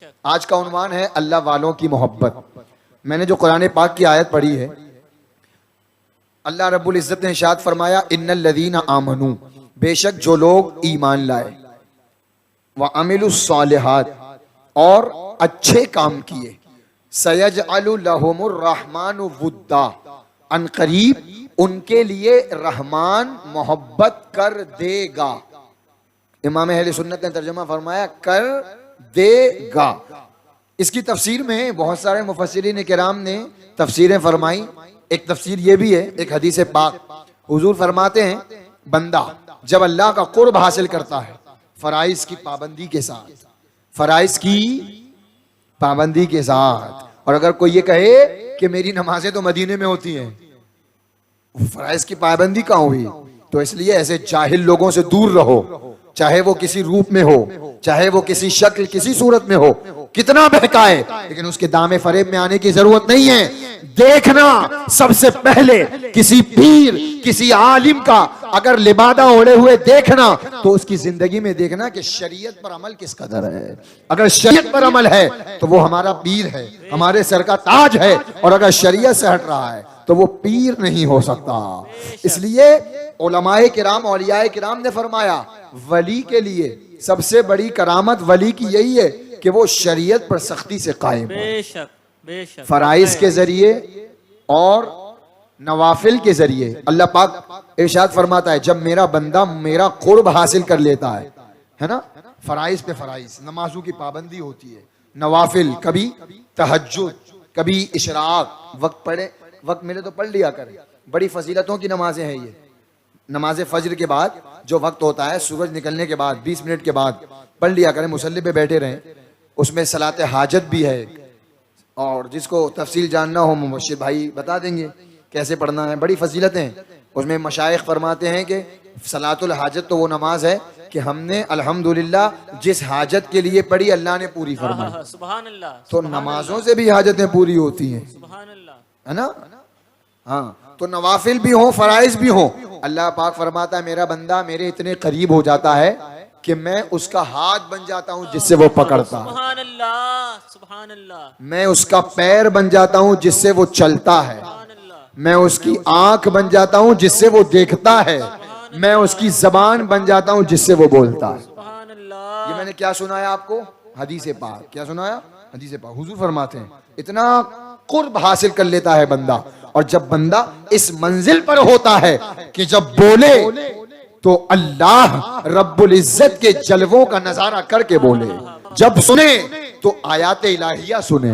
आज का उन्वान है अल्लाह वालों की मोहब्बत। मैंने जो कुरान पाक की आयत पढ़ी है, अल्लाह रब्बुल इज्जत ने इरशाद फरमाया इन्नल लदीना आमनू, बेशक जो लोग ईमान लाए, व अमिलुस सालिहात, और अच्छे काम किए, सयजअलु लहुमुर रहमानु वुद्दा, अनकरीब उनके लिए रहमान मोहब्बत कर देगा। इमाम अहले सुन्नत ने तर्जुमा फरमाया कर देगा। इसकी तफसीर में बहुत सारे मुफस्सिरीन किराम ने तफसीरें फरमाई। एक तफसीर ये भी है, एक हदीस पाक हुजूर फरमाते हैं, बंदा जब अल्लाह का कुर्ब हासिल करता है फराइज की पाबंदी के साथ, फराइज की पाबंदी के साथ, और अगर कोई ये कहे कि मेरी नमाजें तो मदीने में होती हैं, फराइज की पाबंदी कहाँ हुई? तो इसलिए ऐसे जाहिल लोगों से दूर रहो, चाहे वो किसी रूप में हो, चाहे वो किसी शक्ल किसी सूरत में हो, कितना बहकाए, लेकिन उसके दामे फरेब में आने की जरूरत नहीं है। देखना सबसे पहले किसी पीर किसी आलिम का अगर लिबादा ओढ़े हुए देखना, तो उसकी जिंदगी में देखना कि शरीयत पर अमल किस कदर है। अगर शरीयत पर अमल है तो वो हमारा पीर है, हमारे सर का ताज है, और अगर शरीयत से हट रहा है तो वो पीर नहीं हो सकता। इसलिए उलमाए किराम औलियाए किराम ने फरमाया वली के लिए सबसे बड़ी करामत वली की यही है कि वो शरीयत पर सख्ती से कायम है, फराइज के जरिए और नवाफिल के जरिए। अल्लाह पाक इरशाद फरमाता है जब मेरा बंदा मेरा कुर्ब हासिल कर लेता है ना, फराइज पे फराइज, नमाजों की पाबंदी होती है, नवाफिल, कभी तहज्जुद, कभी इशराक, वक्त पढ़े, वक्त मिले तो पढ़ लिया करें, बड़ी फजीलतों की नमाजें हैं ये। नमाज फजर के बाद जो वक्त होता है, सूरज निकलने के बाद 20 मिनट के बाद पढ़ लिया करें, मुसल्ले पे बैठे रहें। उसमें सलात हाजत भी है, और जिसको तफसील जानना हो मुबश्शिर भाई बता देंगे कैसे पढ़ना है, बड़ी फजीलतें हैं उसमें। मशाइख फरमाते हैं कि सलातुल हाजत तो वो नमाज है कि हमने अल्हम्दुलिल्लाह जिस हाजत के लिए पढ़ी अल्लाह ने पूरी फरमाई। सुभान अल्लाह। तो नमाजों से भी हाजतें पूरी होती हैं, सुभान अल्लाह, है ना। हाँ, तो नवाफिल भी हो, फराइज भी हो। अल्लाह पाक फरमाता है मेरा बंदा मेरे इतने करीब हो जाता है कि मैं उसका हाथ बन जाता हूँ जिससे वो पकड़ता है, सुभान अल्लाह, सुभान अल्लाह। मैं उसका पैर बन जाता हूँ जिससे वो चलता है, मैं उसकी आंख बन जाता हूँ जिससे वो देखता है, मैं उसकी जबान बन जाता हूँ जिससे वो बोलता है। ये मैंने क्या सुनाया आपको? हदीस पाक। क्या सुनाया? हदीस पाक। हुजूर फरमाते हैं इतना कुर्ब हासिल कर लेता है बंदा, और जब बंदा इस मंजिल पर होता है कि जब बोले तो अल्लाह रब्बुल इज्जत के जलवों का नजारा करके बोले, जब सुने तो आयात इलाहिया सुने,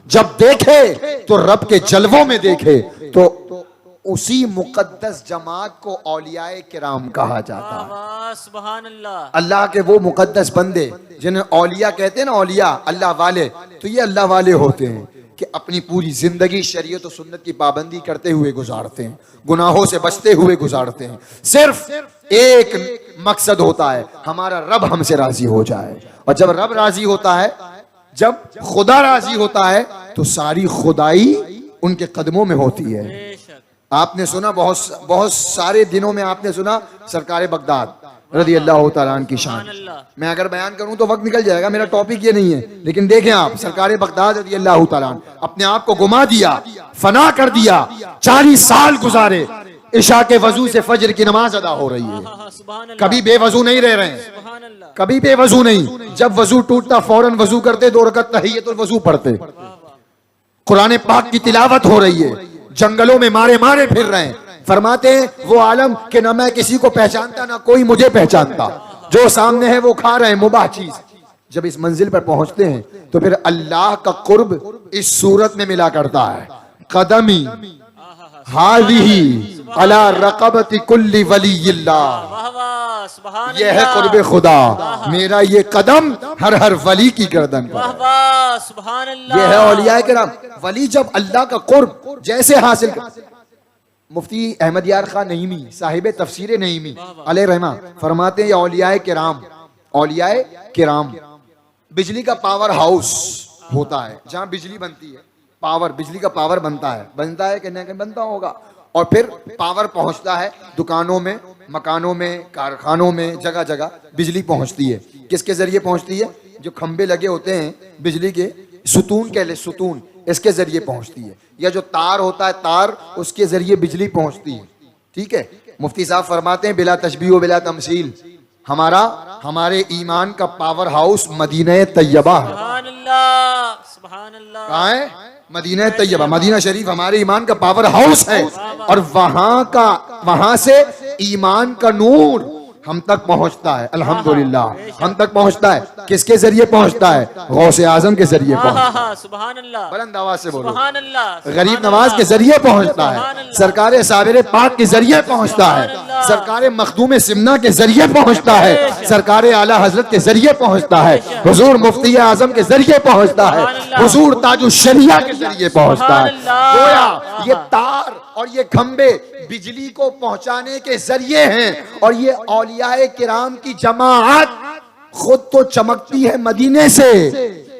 जब देखे तो रब के जलवों में देखे, तो उसी मुकद्दस जमात को औलियाए किराम कहा जाता है। सुभान अल्लाह। अल्लाह के वो मुकद्दस बंदे जिन्हें औलिया कहते हैं ना, औलिया अल्लाह वाले, तो ये अल्लाह वाले होते हैं कि अपनी पूरी जिंदगी शरीयत और सुन्नत की पाबंदी करते हुए गुजारते हैं, गुनाहों से बचते हुए गुजारते हैं। सिर्फ एक मकसद होता है, हमारा रब हमसे राजी हो जाए, और जब रब राजी होता है, जब खुदा राजी होता है, तो सारी खुदाई उनके कदमों में होती है। आपने सुना बहुत सारे दिनों में आपने सुना सरकार बगदाद रज़ी अल्लाह तआला अन्हु की शान। मैं अगर बयान करूं तो वक्त निकल जाएगा, मेरा टॉपिक ये नहीं है, लेकिन देखें आप, सरकार बगदाद रज़ी अल्लाह तआला अन्हु अपने आप को गुमा दिया, फना कर दिया, 40 साल गुजारे, इशा के वजू से फजर की नमाज अदा हो रही है, कभी बेवजू नहीं रह रहे हैं, कभी बेवजू नहीं, जब वजू टूटता फौरन वजू करते, 2 रकअत तहियतुल वजू पढ़ते, कुरान पाक की तिलावत हो रही है, जंगलों में मारे मारे फिर रहे हैं। फरमाते हैं वो आलम कि ना मैं किसी को पहचानता ना कोई मुझे पहचानता, जो सामने है वो खा रहे हैं मुबाह चीज। जब इस मंजिल पर पहुंचते हैं तो फिर अल्लाह का कुर्ब इस सूरत में मिला करता है, कदमी हालिही अला रक़बति कुल्ली वलीयिल्लाह, यह है कुर्ब खुदा, मेरा ये कदम हर वली की गर्दन पर। यह है औलियाए किराम। वली जब अल्लाह का कुर्ब जैसे हासिल कर, मुफ्ती अहमद यार खान नईमी साहिब तफसीर नईमी अलैहि रहमा फरमाते हैं औलियाए किराम, औलियाए किराम बिजली का पावर हाउस होता है, जहां बिजली बनती है, पावर, बिजली का पावर बनता है कि नहीं बनता होगा, और फिर पावर पहुंचता है दुकानों में, मकानों में, कारखानों में, जगह जगह बिजली पहुंचती है। किसके जरिए पहुंचती है? जो खंबे लगे होते हैं बिजली के, सुतून कह ले, सुतून, इसके जरिए पहुंचती है, या जो तार होता है तार, उसके जरिए बिजली पहुंचती है। ठीक है, मुफ्ती साहब फरमाते हैं बिला तशबीह व बिला तमसील, हमारे ईमान का पावर हाउस मदीना तैयबा है। सुभान अल्लाह। कहाँ है? मदीना तैयबा, मदीना शरीफ हमारे ईमान का पावर हाउस है, और वहां से ईमान का नूर हम तक पहुंचता है। अल्हम्दुलिल्लाह हम तक पहुंचता है। किसके जरिए पहुंचता है? गौसे आजम के जरिए पहुंचता है। सुभान अल्लाह। बुलंद आवाज से बोलो। सुभान अल्लाह। गरीब नवाज के जरिए पहुंचता है, सरकार साबिर पाक के जरिए पहुंचता है, सरकार मखदूम सिमना के जरिए पहुंचता है, सरकार आला हजरत के जरिए पहुंचता है, हुजूर मुफ्ती आजम के जरिए पहुंचता है, हुजूर ताजुल शरिया के जरिए पहुंचता है। गोया ये तार और ये खंबे बिजली को पहुंचाने के जरिए हैं, और ये औलियाए किराम की जमाअत खुद तो चमकती है मदीने से,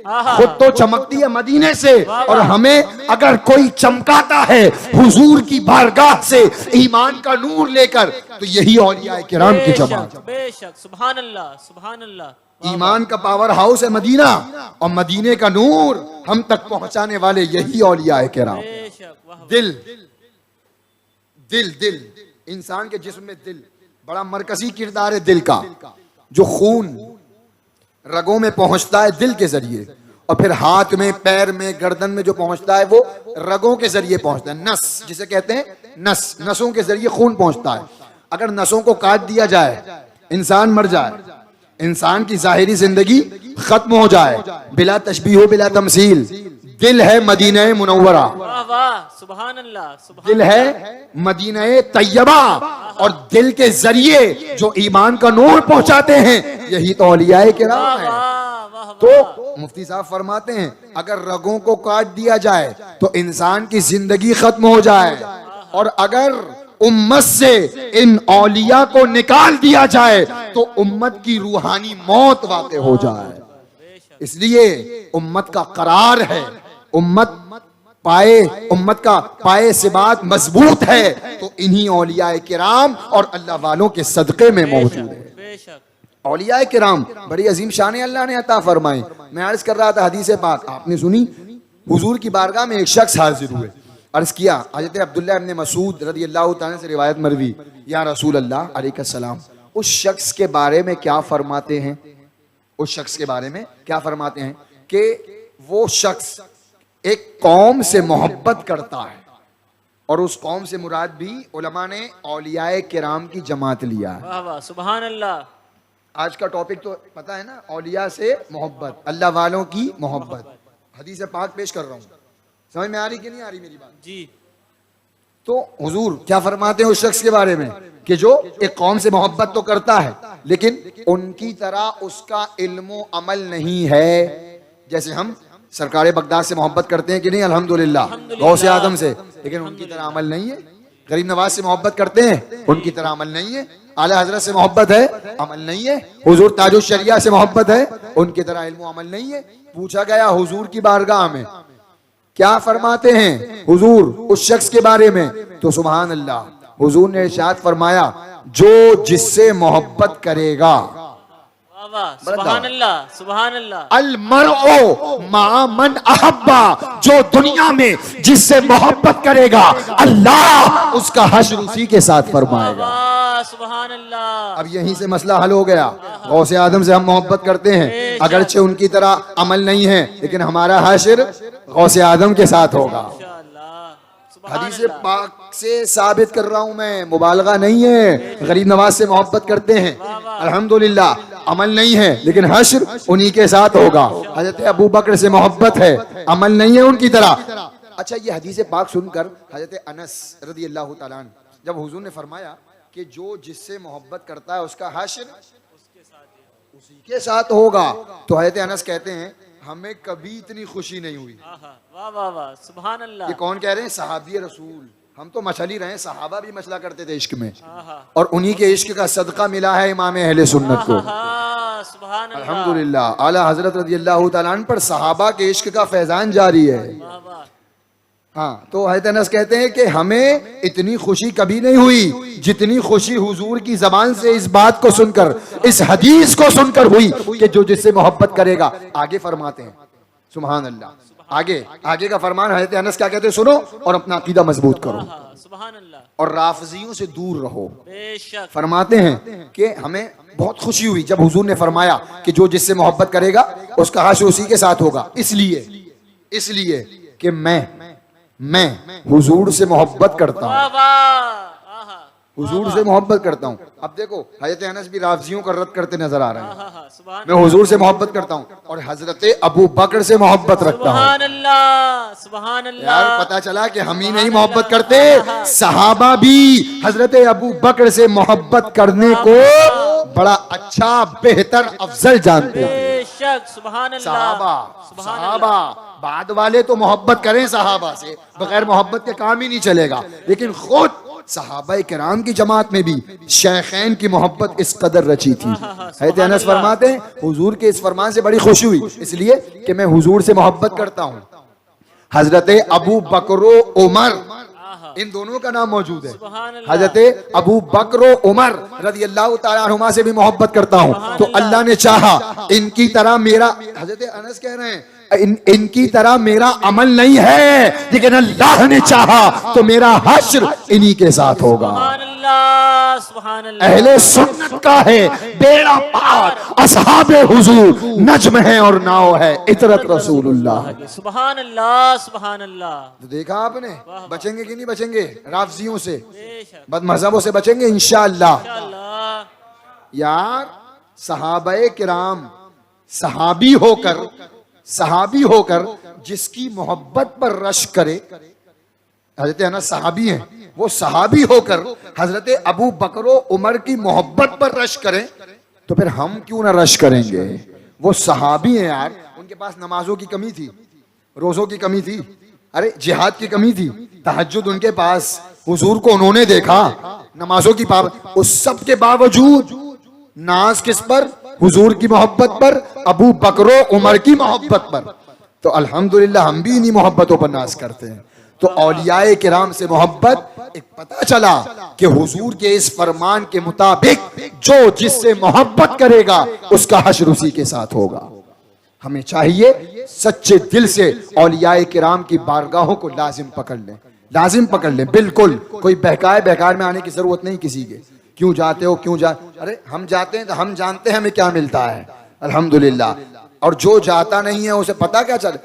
खुद तो चमकती है मदीने से, और हमें अगर कोई चमकाता है हुजूर की बारगाह से ईमान का नूर लेकर, तो यही औलियाए किराम की जमाअत। बेशक, सुभान अल्लाह, सुभान अल्लाह। ईमान का पावर हाउस है मदीना, और मदीने का नूर हम तक पहुंचाने वाले यही औलियाए किराम। दिल, दिल, दिल, इंसान के जिस्म में दिल बड़ा मरकजी किरदार है। दिल का जो खून रगों में पहुंचता है दिल के जरिए, और फिर हाथ में, पैर में, गर्दन में जो पहुंचता है वो रगों के जरिए पहुंचता है। नस जिसे कहते हैं, नस, नसों के जरिए खून पहुंचता है। अगर नसों को काट दिया जाए, इंसान मर जाए, इंसान की जाहिरी जिंदगी खत्म हो जाए, बिला तशबीह बिला तमसील। दिल है मदीना मुनव्वरा, सुभान अल्लाह, दिल है मदीना तैयबा, और दिल के जरिए जो ईमान का नूर पहुंचाते हैं यही तो औलियाए किराम है। तो मुफ्ती साहब फरमाते हैं अगर रगों को काट दिया जाए तो इंसान की जिंदगी खत्म हो जाए, और अगर उम्मत से इन औलिया को निकाल दिया जाए तो उम्मत की रूहानी मौत वाक़े हो जाए। इसलिए उम्मत का करार है, उम्मत का पाए से बात मजबूत है तो इन्हीं औलियाए किराम और अल्लाह वालों के सदक़े में मौजूद है। औलियाए किराम बड़ी अजीम शान अल्लाह ने अता फरमाई। मैं अर्ज कर रहा था हदीस पाक आपने सुनी, हुजूर की बारगाह में एक शख्स हाजिर हुए, अर्ज किया हज़रत अब्दुल्लाह इब्न मसूद रज़ी अल्लाह तआला से रिवायत मरवी, या रसूल अल्लाह अलैहिस्सलाम, उस शख्स के बारे में क्या फरमाते हैं, उस शख्स के बारे में क्या फरमाते हैं कि वो शख्स एक कौम से मोहब्बत करता है, और उस कौम से मुराद भी उलमा ने औलियाए किराम की जमात लिया है। वाह वाह, सुभान अल्लाह। आज का टॉपिक तो पता है ना, औलिया से मोहब्बत, अल्लाह वालों की मोहब्बत। हदीस पाक पेश कर रहा हूँ, समझ में आ रही कि नहीं आ रही मेरी बात जी? तो हुजूर क्या फरमाते हैं उस शख्स के बारे में कि जो एक कौम से मोहब्बत तो करता है लेकिन उनकी तरह उसका इल्मो अमल नहीं है। जैसे हम सरकार बगदाद से मोहब्बत करते हैं कि नहीं, अल्हम्दुलिल्लाह, गौसे आदम से, लेकिन उनकी तरह अमल नहीं है। गरीब नवाज से मोहब्बत करते हैं, उनकी तरह अमल नहीं है। आला हजरत से मोहब्बत है, अमल नहीं है। हुजूर ताजुल शरिया से मोहब्बत है, उनकी तरह इल्मो अमल नहीं है। पूछा गया हुजूर की बारगाह में क्या फरमाते हैं हुजूर उस शख्स के बारे में, तो सुभान अल्लाह, हुजूर ने इरशाद फरमाया जो जिससे मोहब्बत करेगा, सुभान अल्लाह, सुभान अल्लाह, अल मरओ मा मन अहब्बा, जो दुनिया में जिससे मोहब्बत करेगा अल्लाह उसका हश्र उसी के साथ फरमाएगा। सुभान अल्लाह। अब यहीं से मसला हल हो गया। गौसे आदम से हम मोहब्बत करते हैं, अगरचे उनकी तरह अमल नहीं है, लेकिन हमारा हश्र गौसे आदम के साथ होगा। हदीस पाक से साबित कर रहा हूं मैं, मुबालगा नहीं है। गरीब नवाज से मोहब्बत करते हैं, अल्हम्दुलिल्लाह, अमल नहीं है, लेकिन हश्र उन्हीं के साथ होगा। हजरत अबू बकर से मोहब्बत है, अमल नहीं है उनकी तरह। अच्छा, ये हदीस पाक सुनकर हजरत अनस रज़ी अल्लाह तआला अन्हु, जब हुजूर ने फरमाया कि जो जिससे मोहब्बत करता है उसका हश्र उसी के साथ होगा, तो हजरत अनस कहते हैं हमें कभी इतनी खुशी नहीं हुई। वाह वाह वाह, सुभान अल्लाह। ये कौन कह रहे हैं? सहाबी रसूल। हम तो मचल ही रहे हैं, सहाबा भी मचला करते थे इश्क में, और उन्हीं के इश्क का सदका मिला है इमाम अहले सुन्नत को। सुभान अल्लाह, अल्हम्दुलिल्लाह, आला हजरत रज़ी अल्लाह तआला अन्हु पर सहाबा के इश्क का फैजान जारी है। हाँ, तो हज़रत अनस कहते हैं कि हमें इतनी खुशी कभी नहीं हुई जितनी खुशी हुजूर की जबान से इस बात को सुनकर, इस हदीस को सुनकर हुई कि जो जिससे मोहब्बत करेगा। आगे फरमाते हैं सुभान अल्लाह, आगे का फरमान हज़रत अनस क्या कहते हैं, सुनो और अपना अकीदा मजबूत करो सुभान अल्लाह, और राफजियों से दूर रहो। बेशक फरमाते हैं कि हमें बहुत खुशी हुई जब हुजूर ने फरमाया कि जो जिससे मोहब्बत करेगा उसका हश्र उसी के साथ होगा। इसलिए कि मैं हुजूर से मोहब्बत करता हूँ, वाह वाह, आहा, हुजूर से मोहब्बत करता हूँ। अब देखो हज़रत अनस भी राफजियों का रद्द करते नजर आ रहे हैं। आहा, सुभान मैं हुजूर से मोहब्बत करता हूँ और हजरत अबू बकर से मोहब्बत रखता हूँ। सुभान अल्लाह, सुभान अल्लाह। यार पता चला कि हम ही नहीं मोहब्बत करते, सहाबा भी हजरत अबू बकर से मोहब्बत करने को बड़ा अच्छा, बेहतर, अफजल जानते हैं। बेशक सुभान अल्लाह, सहाबा बाद वाले तो मोहब्बत करें सहाबा से, बगैर मोहब्बत के काम ही नहीं चलेगा। लेकिन खुद सहाबा किराम की जमात में भी शेखैन की मोहब्बत इस कदर रची थी। हज़रत अनस फरमाते हैं हुजूर के इस फरमान से बड़ी खुशी हुई, इसलिए कि मैं हुजूर से मोहब्बत करता हूँ। हजरत अबू बकर उमर, इन दोनों का नाम मौजूद है। हजरत अबू बकर उमर रज़ी अल्लाह तआला अन्हुमा से भी मोहब्बत करता हूँ। तो अल्लाह ने चाहा इनकी तरह मेरा, हजरत अनस कह रहे हैं इनकी तरह मेरा अमल नहीं है, लेकिन अल्लाह ने चाहा तो मेरा हश्र इन्हीं के साथ होगा। सुभान अल्लाह, सुभान अल्लाह। अहले सुन्नत का है बेड़ा पार, असहाबे हुजूर नज्म है और नाव है इतरत रसूलुल्लाह। सुभान अल्लाह, सुभान अल्लाह। तो देखा आपने, बचेंगे कि नहीं बचेंगे राफजियों से, बेशक बदमज़हबों से बचेंगे इंशाअल्लाह। इंशाअल्लाह। यार सहाबाए किराम सहाबी होकर जिसकी मोहब्बत पर रश करे, हजरत अनस सहाबी हैं, वो सहाबी होकर हजरत अबू बकर उमर की मोहब्बत पर रश करें, तो फिर हम क्यों ना रश करेंगे। वो सहाबी हैं यार, उनके पास नमाजों की कमी थी, रोजों की कमी थी, अरे जिहाद की कमी थी, तहज्जुद उनके पास, हुजूर को उन्होंने देखा नमाजों की पाबंदी, उस सब के बावजूद नाज किस पर, हुजूर की मोहब्बत पर, अबू बकर उमर की मोहब्बत पर। तो अल्हम्दुलिल्लाह हम भी इन्हीं मोहब्बतों पर नाज करते हैं। तो औलियाए किराम से मोहब्बत, एक पता चला कि हुजूर के इस फरमान के मुताबिक जो जिससे मोहब्बत करेगा उसका हश्र उसी के साथ होगा। हमें चाहिए सच्चे दिल से औलियाए किराम की बारगाहों को लाजिम पकड़ लें, बिल्कुल कोई बहकार में आने की जरूरत नहीं किसी के। क्यों जाते हो, अरे हम जाते हैं तो हम जानते हैं हमें क्या मिलता है अल्हम्दुलिल्लाह। और जो जाता नहीं है उसे पता क्या चले,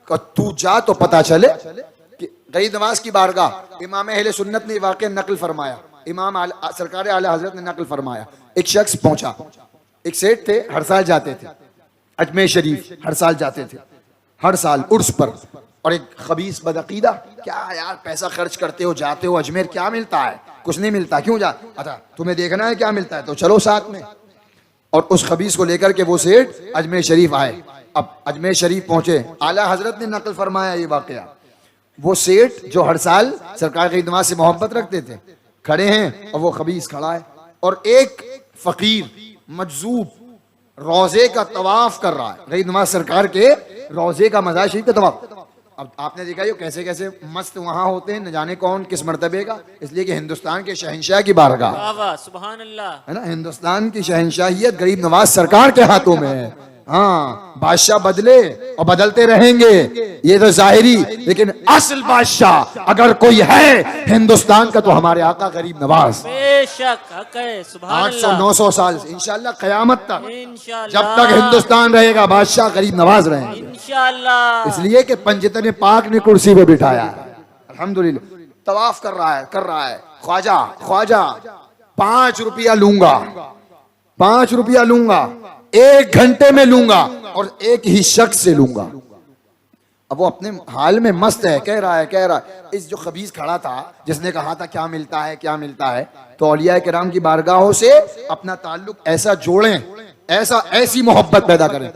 तू जा तो पता चले कि गरीब नवाज की बारगाह इमाम अहले सुन्नत ने वाकई नकल फरमाया, इमाम सरकार आला हजरत ने नकल फरमाया। एक शख्स पहुंचा, एक सेठ थे, हर साल जाते थे अजमेर शरीफ, हर साल जाते थे, हर साल उर्स पर। और एक खबीस बदअकीदा, क्या यार पैसा खर्च करते हो, जाते हो अजमेर, क्या मिलता है, कुछ नहीं मिलता, क्यों जा, अच्छा तुम्हें देखना है क्या मिलता है तो चलो साथ में। और उस खबीस को लेकर के वो सेठ अजमेर शरीफ आए। अब अजमेर शरीफ पहुंचे, आला हजरत ने नकल फरमाया ये वाकया। वो सेठ जो हर साल सरकार की नमाज से मोहब्बत रखते थे खड़े हैं, और वो खबीस खड़ा है, और एक फकीर मजजूब रोजे का तवाफ कर रहा है, गरीब नवाज सरकार के रोजे का मज़ार शरीफ का तवाफ। अब आपने देखा ये कैसे कैसे मस्त वहां होते हैं, न जाने कौन किस मर्तबे का, इसलिए कि हिंदुस्तान के शहंशाह की बारगाह, वाह वाह, सुभान अल्लाह। है ना, हिंदुस्तान की शहंशाहियत गरीब नवाज सरकार के हाथों में है। हाँ, बादशाह बदले और बदलते रहेंगे, ये तो जाहिरी, लेकिन असल बादशाह अगर कोई है हिंदुस्तान का तो हमारे आका गरीब नवाज। बेशक हक है, सुभान 800-900 साल इंशाल्लाह क़यामत तक, इंशाअल्लाह, जब तक हिंदुस्तान रहेगा बादशाह गरीब नवाज रहेंगे। इंशाअल्लाह। इसलिए कि पंजतन पाक ने कुर्सी पे बिठाया है, अल्हम्दुलिल्लाह। तवाफ कर रहा है, ख्वाजा 5 रुपया लूंगा, 5 रुपया लूंगा, 1 घंटे में लूंगा, और एक ही शख्स से लूंगा। अब वो अपने हाल में मस्त है, कह रहा है। इस जो खबीस खड़ा था जिसने कहा था क्या मिलता है, तो औलिया किराम की बारगाहों से अपना ताल्लुक ऐसा जोड़ें, ऐसी मोहब्बत पैदा करें।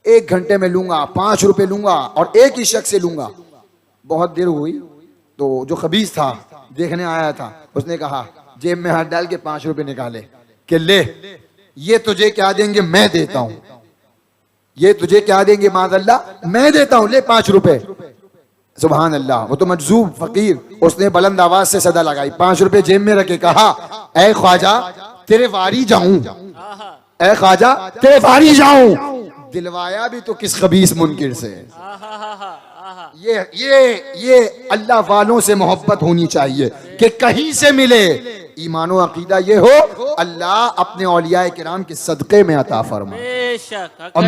1 घंटे में लूंगा, 5 रुपए लूंगा, और एक ही शख्स से लूंगा। बहुत देर हुई तो जो खबीस था देखने आया था, उसने कहा जेब में हाथ डाल के 5 रुपए निकाले कि ले, ये तुझे क्या देंगे मैं देता हूं, ये तुझे क्या देंगे माज़अल्लाह मैं देता हूं, ले 5 रुपए। सुभान अल्लाह। वो तो मजजूब फकीर, उसने बुलंद आवाज से सदा लगाई, 5 रुपए जेब में रखे, कहा ऐ ख्वाजा तेरे वारी जाऊं, आहा ऐ ख्वाजा तेरे वारी जाऊं। दिलवाया भी तो किस खबीस मुनकिर से। आहा आहा ये अल्लाह वालों से मोहब्बत होनी चाहिए कि कहीं से मिले। ईमान व अकीदा ये हो अल्लाह अपने औलिया किराम के सदक़े में अता फरमा, बेशक और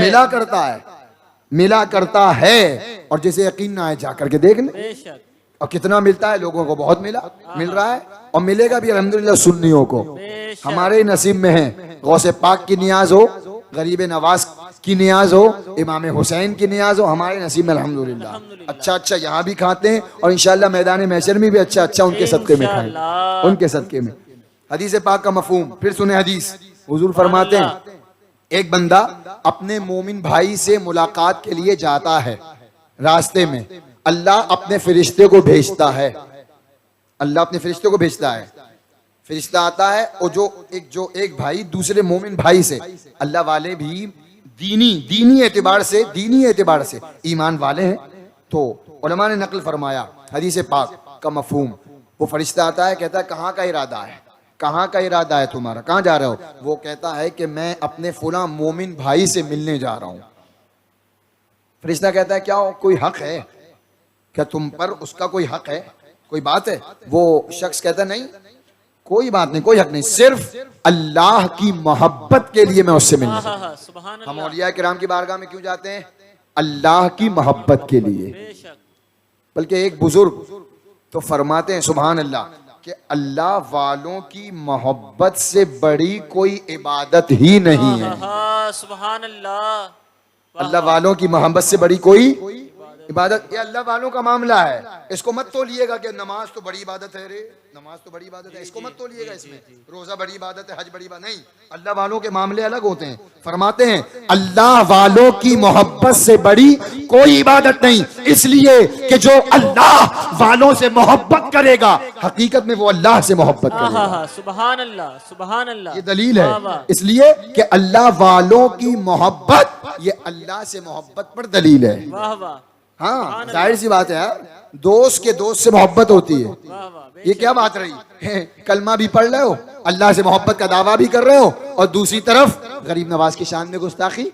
मिला करता है। और जैसे यकीन ना आए जाकर के देख ले, बेशक और कितना मिलता है लोगों को, बहुत मिल रहा है और मिलेगा भी अल्हम्दुलिल्लाह सुन्नियों को। बेशक हमारे ही नसीब में है, गौसे पाक की नियाज हो, गरीब नवाज की नियाज हो, इमाम हुसैन की नियाज हो, हमारे नसीब में अल्हम्दुलिल्लाह। अच्छा यहाँ भी खाते हैं और इंशाअल्लाह मैदान महशर में भी अच्छा उनके सदक़े में खाएं, उनके सदक़े में। हदीस पाक का मफहूम फिर सुने। हदीस हुजूर फरमाते हैं, एक बंदा अपने मोमिन भाई से मुलाकात के लिए जाता है, रास्ते में अल्लाह अपने फरिश्ते को भेजता है, अल्लाह अपने फरिश्ते को भेजता है। फरिश्ता आता है और जो एक भाई दूसरे मोमिन भाई से, अल्लाह वाले भी दीनी एतबार से ईमान वाले हैं, तो उलमा ने नकल फरमाया हदीस पाक का मफहूम। वो फरिश्ता आता है, कहता है कहाँ का इरादा है, कहाँ का इरादा है तुम्हारा, कहाँ जा रहे हो? वो कहता है कि मैं अपने फुला मोमिन भाई से मिलने जा रहा हूं। फरिश्ता कहता है क्या कोई हक है, क्या तुम पर उसका कोई हक है, कोई बात है? वो शख्स कहता है नहीं, कोई बात नहीं, कोई हक नहीं, सिर्फ अल्लाह की मोहब्बत के लिए मैं उससे मिलने जा रहा हूं। हम औलिया किराम की बारगाह में क्यों जाते हैं? अल्लाह की मोहब्बत के लिए। बेशक बल्कि एक बुजुर्ग तो फरमाते हैं सुभान अल्लाह कि अल्लाह वालों की मोहब्बत से बड़ी कोई इबादत ही नहीं है। सुभान अल्लाह। अल्लाह वालों की मोहब्बत से बड़ी कोई इबादत, ये अल्लाह वालों का मामला है। इसको मत तोलिएगा कि नमाज तो बड़ी इबादत है, रे नमाज तो बड़ी इबादत है, इसको मत तोलिएगा इसमें, रोजा बड़ी इबादत है, हज बड़ी इबादत नहीं। अल्लाह वालों के मामले अलग होते हैं। फरमाते हैं अल्लाह वालों की मोहब्बत से बड़ी कोई इबादत नहीं, इसलिए कि जो अल्लाह वालों से मोहब्बत करेगा हकीकत में वो अल्लाह से मोहब्बत करेगा। सुभान अल्लाह, सुभान अल्लाह। ये दलील है, इसलिए कि अल्लाह वालों की मोहब्बत ये अल्लाह से मोहब्बत पर दलील है। वाह वाह। हाँ जाहिर सी बात है यार, दोस्त के दोस्त से मोहब्बत होती है। वाह वाह। ये क्या बात रही है? कलमा भी पढ़ रहे हो, अल्लाह से मोहब्बत का दावा भी कर रहे हो, और दूसरी तरफ गरीब नवाज की शान में गुस्ताखी।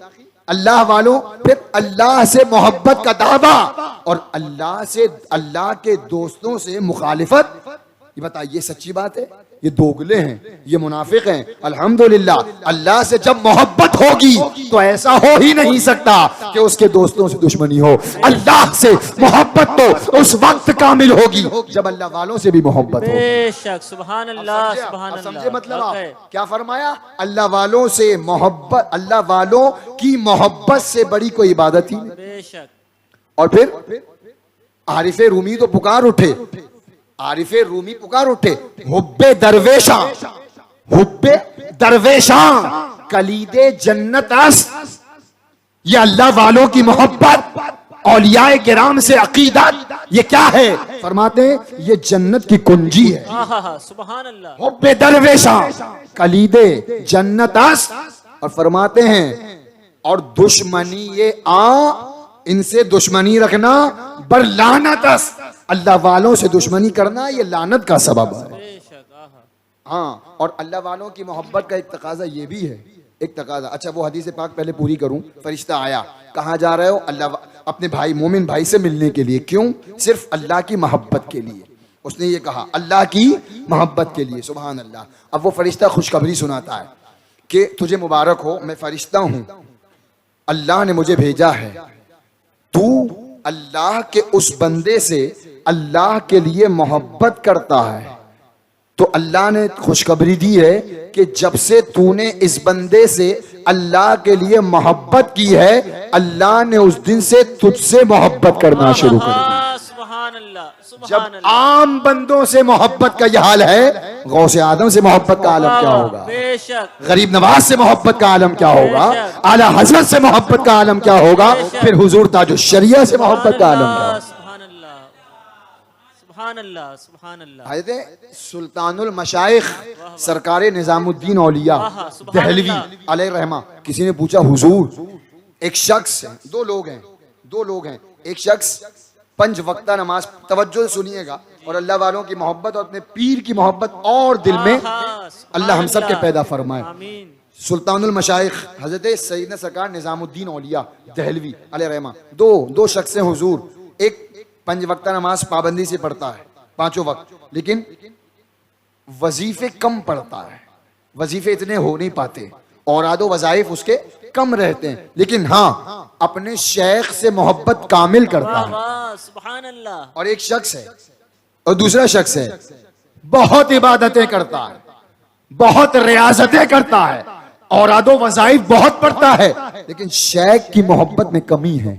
अल्लाह वालों, फिर अल्लाह से मोहब्बत का दावा और अल्लाह के दोस्तों से मुखालिफत। ये बताइए सच्ची बात है? ये दोगले हैं, ये मुनाफिक हैं। अल्हम्दुलिल्लाह अल्लाह से जब मोहब्बत होगी तो ऐसा हो ही नहीं सकता कि उसके दोस्तों से दुश्मनी हो। अल्लाह से मोहब्बत तो उस वक्त कामिल होगी जब अल्लाह वालों से भी मोहब्बत हो। बेशक सुभान अल्लाह, सुभान अल्लाह। समझे मतलब आप क्या फरमाया? अल्लाह वालों से मोहब्बत, अल्लाह वालों की मोहब्बत से बड़ी कोई इबादत ही नहीं। बेशक। और फिर आरिफे रूमी तो पुकार उठे, आरिफे रूमी पुकार उठे, हुब्बे दरवेशा कलीदे जन्नत अस। ये अल्लाह वालों की मोहब्बत, औलियाए किराम से अकीदत, ये क्या है? फरमाते हैं ये जन्नत की कुंजी है। सुभान अल्लाह। हुब्बे दरवेशा कलीदे जन्नत अस। और फरमाते हैं और दुश्मनी ये इनसे दुश्मनी रखना बर लानत अस। अल्लाह वालों से दुश्मनी करना ये लानत का सबब है। हाँ, और अल्लाह वालों की मोहब्बत का एक तकाजा ये भी है, एक तकाजा। अच्छा वो हदीस पाक पहले पूरी करूं। फरिश्ता आया, कहाँ जा रहे हो? अल्लाह अपने भाई मोमिन भाई से मिलने के लिए। क्यों? सिर्फ अल्लाह की मोहब्बत के लिए। उसने ये कहा अल्लाह की मोहब्बत के लिए। सुभान अल्लाह। अब वो फरिश्ता खुशखबरी सुनाता है कि तुझे मुबारक हो, मैं फरिश्ता हूं, अल्लाह ने मुझे भेजा है, तू अल्लाह के उस बंदे से अल्लाह के लिए मोहब्बत करता है, तो अल्लाह ने खुशखबरी दी है कि जब से तूने इस बंदे से अल्लाह के लिए मोहब्बत की है, अल्लाह ने उस दिन से तुझसे मोहब्बत करना शुरू कर दी। सुभान अल्लाह। जब आम बंदों से मोहब्बत का यह हाल है, गौसे आदम से मोहब्बत का आलम क्या होगा? बेशक। गरीब नवाज से मोहब्बत का आलम क्या होगा? आला हजरत से मोहब्बत का आलम क्या होगा? फिर हुजूर ताजो शरिया से मोहब्बत का आलम क्या होगा? सुभान अल्लाह, सुभान अल्लाह, सुभान अल्लाह। हज़रत सुल्तानुल मशाइख सरकारे निजामुद्दीन औलिया दहलवी अलैहि रहमा, किसी ने पूछा हुजूर, एक शख्स, दो लोग हैं, एक शख्स 5 वक्ता नमाज, तवज्जो से सुनिएगा, और अल्लाह वालों की मोहब्बत और अपने पीर की मोहब्बत और दिल में अल्लाह हम सब के पैदा फरमाए। आमीन। सुल्तानुल मशाइख हजरत सैयदना सरकार निजामुद्दीन औलिया दहलवी अलैहिर्रहमा, दो शख्स हैं हुजूर। एक 5 वक्ता नमाज पाबंदी से पढ़ता है, 5 वक्त, लेकिन वजीफे कम पढ़ता है, वजीफे इतने हो नहीं पाते, औरादो वजाइफ उसके कम रहते हैं, लेकिन हाँ अपने शेख से मोहब्बत कामिल करता वाह है। वाह, सुभान अल्लाह। और एक शख्स है और दूसरा शख्स है, बहुत इबादतें करता है, बहुत रियाजतें करता है, औरादो वजाइफ बहुत पढ़ता है, लेकिन शेख की मोहब्बत में कमी है।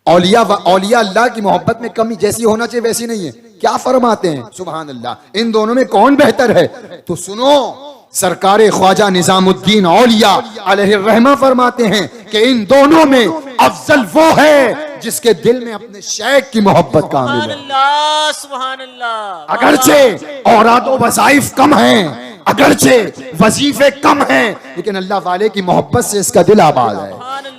औलिया अल्लाह की मोहब्बत में कमी जैसी होना चाहिए वैसी नहीं है। क्या फरमाते हैं? सुभान अल्लाह, इन दोनों में कौन बेहतर है? तो सुनो, सरकारे ख्वाजा निजामुद्दीन औलिया अलैहिर्रहमा फरमाते हैं कि इन दोनों में अफजल वो है जिसके दिल में अपने शेख की मोहब्बत कामिल सुभान है। अल्लाह, सुभान अल्लाह। अगरचे औरादो वज़ाइफ कम हैं, अगरचे वजीफे कम हैं, लेकिन अल्लाह वाले की मोहब्बत से इसका दिल आबाद है।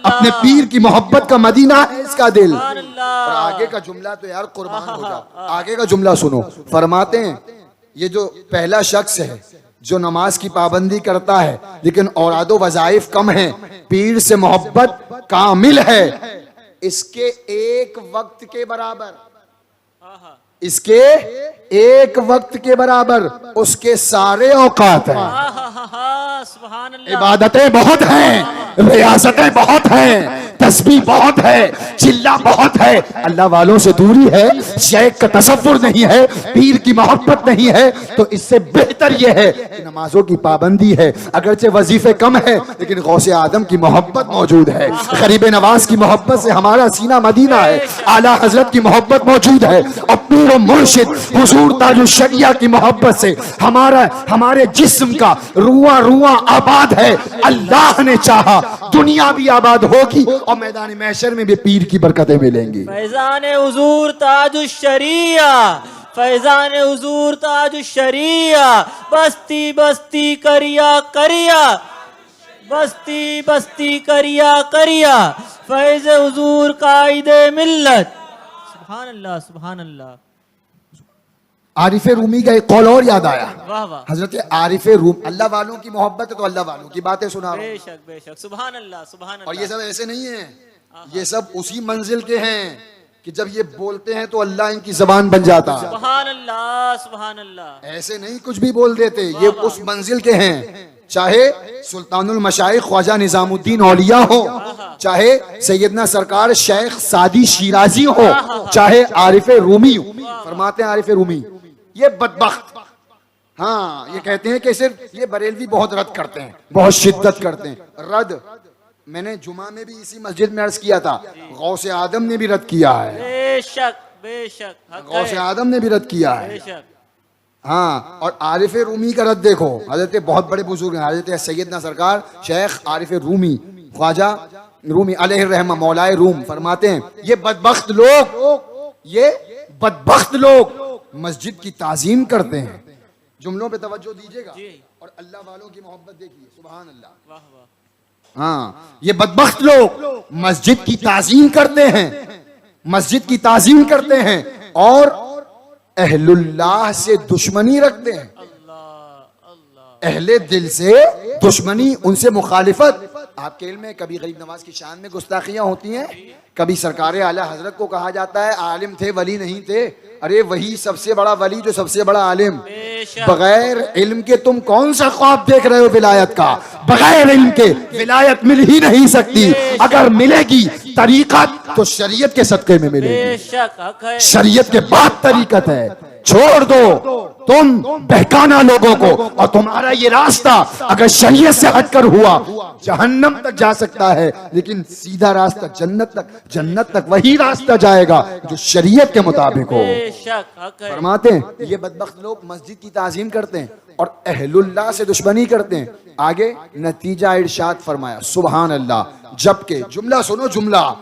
अपने पीर की मोहब्बत का मदीना है इसका दिल। सुभान अल्लाह। और आगे का जुमला तो यार कुर्बान हो जाओ, आगे का जुमला सुनो। फरमाते हैं ये जो पहला शख्स है जो नमाज की पाबंदी करता है लेकिन औरादो वज़ाइफ कम है, पीर से मोहब्बत कामिल है, इसके एक वक्त के बराबर, इसके एक वक्त के बराबर उसके सारे औकात हैं। सुभान अल्लाह। इबादतें बहुत हैं, रियासतें बहुत हैं, तस्बीह बहुत है, चिल्ला बहुत है, अल्लाह वालों से दूरी है, शेख का तसव्वुर नहीं है, पीर की मोहब्बत नहीं है, तो इससे बेहतर यह है कि नमाजों की पाबंदी है, अगरचे वजीफे कम है लेकिन गौसे आदम की मोहब्बत मौजूद है, गरीब नवाज की मोहब्बत से हमारा सीना मदीना है, आला हजरत की मोहब्बत मौजूद है, और पीर और मुर्शिद हुजूर ताजुश शरिया की मोहब्बत से हमारे जिस्म का रुआ रुआ आबाद है। अल्लाह ने चाहा दुनिया भी आबाद होगी और मैदान महशर में भी पीर की बरकतें मिलेंगी। फैजान हुजूर ताजुश शरिया, फैजान हुजूर ताजुश शरिया, बस्ती बस्ती करिया करिया, बस्ती बस्ती करिया करिया, फैज हुजूर कायदे मिल्लत। सुभान अल्लाह, सुभान अल्लाह। आरिफ रूमी का एक कौल और याद आया। वाह वाह, हजरत आरिफ रूम, अल्लाह वालों की मोहब्बत है तो अल्लाह वालों की बातें सुना रहा हूं। बेशक बेशक, सुभान अल्लाह, सुभान और ये अल्लाह। सब ऐसे नहीं है, ये सब उसी मंजिल के हैं कि जब ये बोलते हैं तो अल्लाह इनकी जबान बन जाता है। सुभान अल्लाह, सुभान अल्लाह। ऐसे नहीं कुछ भी बोल देते, ये उस मंजिल के हैं। चाहे सुल्तानुल मशाइख ख्वाजा निजामुद्दीन औलिया हो, चाहे सैयदना सरकार शेख सादी शिराजी हो, चाहे आरिफ रूमी हो। फरमाते हैं आरिफ रूमी, ये बदबख्त, हाँ ये कहते हैं कि सिर्फ ये बरेलवी बहुत रद्द करते हैं, बहुत शिद्दत करते हैं। रद्द मैंने जुमा में भी इसी मस्जिद में अर्ज किया था, गौसे आदम ने भी रद्द किया है, बेशक बेशक, हक है। गौसे आदम ने भी रद्द किया है। बेशक। हाँ, और आरिफ रूमी का रद्द देखो, हजरत बहुत बड़े बुजुर्ग हैं, हजरत सैयदना सरकार शेख आरिफ रूमी ख्वाजा रूमी अलैहिर्रहमा मौलाए रूम फरमाते हैं ये बदबख्त लोग मस्जिद की ताजीम करते हैं। जुमलों पे तवज्जो दीजिएगा और अल्लाह वालों की मोहब्बत देखिए। सुभान अल्लाह। वाह वाह। हाँ, ये बदबख्त लोग मस्जिद की ताजीम करते हैं, मस्जिद की ताजीम करते हैं और अहलुल्लाह से दुश्मनी रखते हैं। अहले दिल से दुश्मनी, उनसे मुखालिफत। आपके इल्म में कभी गरीब नवाज की शान में गुस्ताखियां होती हैं, कभी सरकार आला हजरत को कहा जाता है आलिम थे वली नहीं थे। अरे वही सबसे बड़ा वली जो सबसे बड़ा आलिम। बगैर इल्म के तुम कौन सा ख्वाब देख रहे हो विलायत का? बगैर इल्म के विलायत मिल ही नहीं सकती। अगर मिलेगी तरीकत तो शरीयत के सदके में मिलेगी। बेशक, हक है। शरीयत के बाद तरीकत है। छोड़ दो तुम बहकाना लोगों को, और तुम्हारा ये रास्ता अगर शरीयत से हटकर हुआ जहन्नम तक जा सकता है, लेकिन सीधा रास्ता जन्नत तक वही रास्ता जाएगा जो शरीयत के मुताबिक हो। बेशक, हक है। फरमाते हैं ये बदबख्त लोग मस्जिद की ताजीम करते हैं और अहलुल्लाह से दुश्मनी करते हैं। आगे नतीजा इरशाद फरमाया, सुभान अल्लाह। जबकि जुमला सुनो, जुमला